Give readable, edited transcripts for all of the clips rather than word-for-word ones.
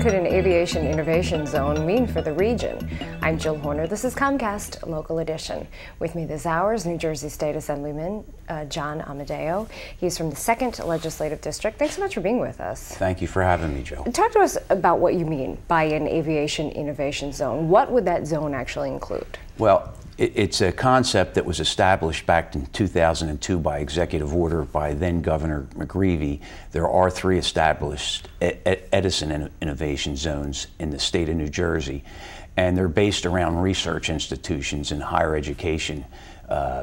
could an Aviation Innovation Zone mean for the region? I'm Jill Horner. This is Comcast Local Edition. With me this hour is New Jersey State Assemblyman John Amodeo. He's from the 2nd Legislative District. Thanks so much for being with us. Thank you for having me, Jill. Talk to us about what you mean by an Aviation Innovation Zone. What would that zone actually include? Well, it's a concept that was established back in 2002 by executive order by then Governor McGreevey. There are 3 established Edison Innovation Zones in the state of New Jersey, and they're based around research institutions and higher education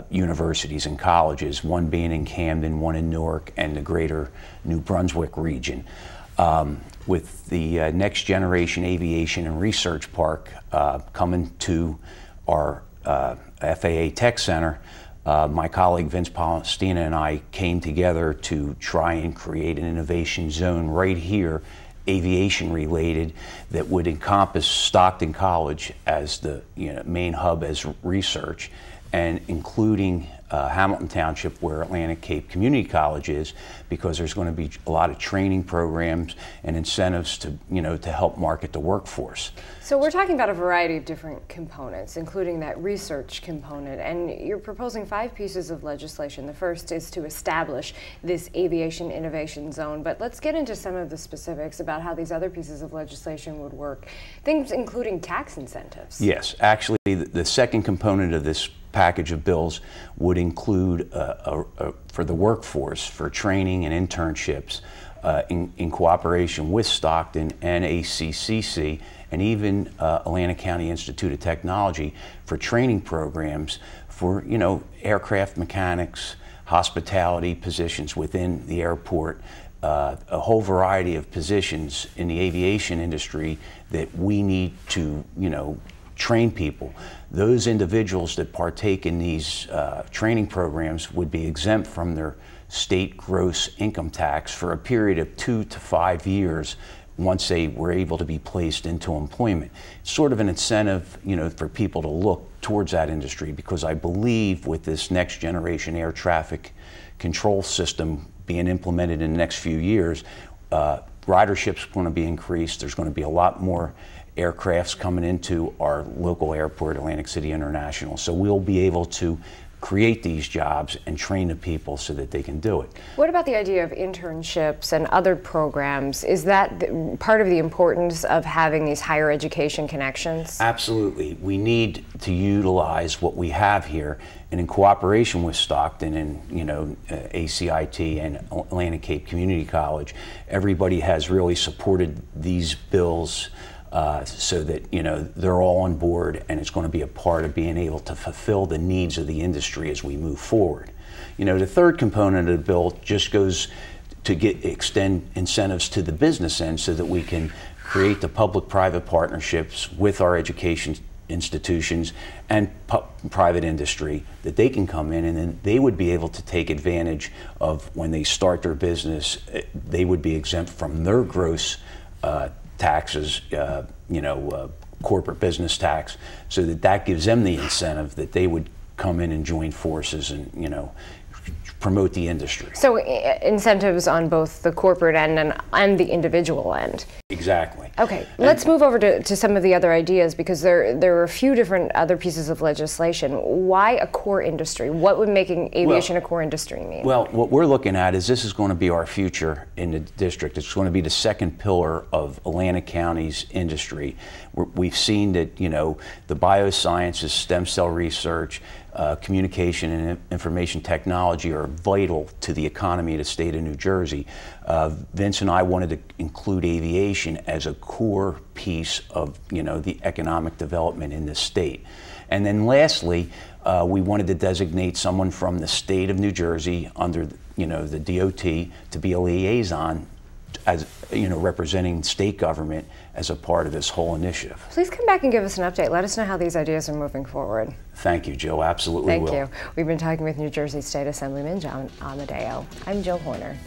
universities and colleges, one being in Camden, one in Newark, and the greater New Brunswick region. With the Next Generation Aviation and Research Park coming to our FAA Tech Center, my colleague Vince Palestina and I came together to try and create an innovation zone right here, aviation related, that would encompass Stockton College as the main hub as research, and including Hamilton Township, where Atlantic Cape Community College is, because there's going to be a lot of training programs and incentives to to help market the workforce. So we're talking about a variety of different components, including that research component, and you're proposing 5 pieces of legislation. The first is to establish this Aviation Innovation Zone, but let's get into some of the specifics about how these other pieces of legislation would work, things including tax incentives. Yes, actually the second component of this package of bills would include for the workforce, for training and internships in cooperation with Stockton and ACCC and even Atlantic County Institute of Technology for training programs for aircraft mechanics, hospitality positions within the airport, a whole variety of positions in the aviation industry that we need to train people. Those individuals that partake in these training programs would be exempt from their state gross income tax for a period of 2 to 5 years once they were able to be placed into employment. It's sort of an incentive, for people to look towards that industry, because I believe with this next generation air traffic control system being implemented in the next few years, ridership's going to be increased. There's going to be a lot more aircrafts coming into our local airport, Atlantic City International. So we'll be able to create these jobs and train the people so that they can do it. What about the idea of internships and other programs? Is that part of the importance of having these higher education connections? Absolutely. We need to utilize what we have here, and in cooperation with Stockton and ACIT and Atlantic Cape Community College, everybody has really supported these bills so that they're all on board, and it's going to be a part of being able to fulfill the needs of the industry as we move forward. The third component of the bill just goes to extend incentives to the business end so that we can create the public-private partnerships with our education institutions and private industry, that they can come in and then they would be able to take advantage of when they start their business. They would be exempt from their gross taxes, corporate business tax, so that gives them the incentive that they would come in and join forces and promote the industry. So incentives on both the corporate end and the individual end. Exactly. Okay, let's move over to some of the other ideas, because there are a few different other pieces of legislation. Why a core industry? What would making aviation a core industry mean? Well, what we're looking at is this is going to be our future in the district. It's going to be the second pillar of Atlantic County's industry. We've seen that the biosciences, stem cell research, communication and information technology are vital to the economy of the state of New Jersey. Vince and I wanted to include aviation as a core piece of the economic development in the state. And then lastly, we wanted to designate someone from the state of New Jersey under the DOT to be a liaison, as representing state government as a part of this whole initiative. Please come back and give us an update. Let us know how these ideas are moving forward. Thank you, Jill. Absolutely will. Thank you. We've been talking with New Jersey State Assemblyman John Amodeo. I'm Jill Horner.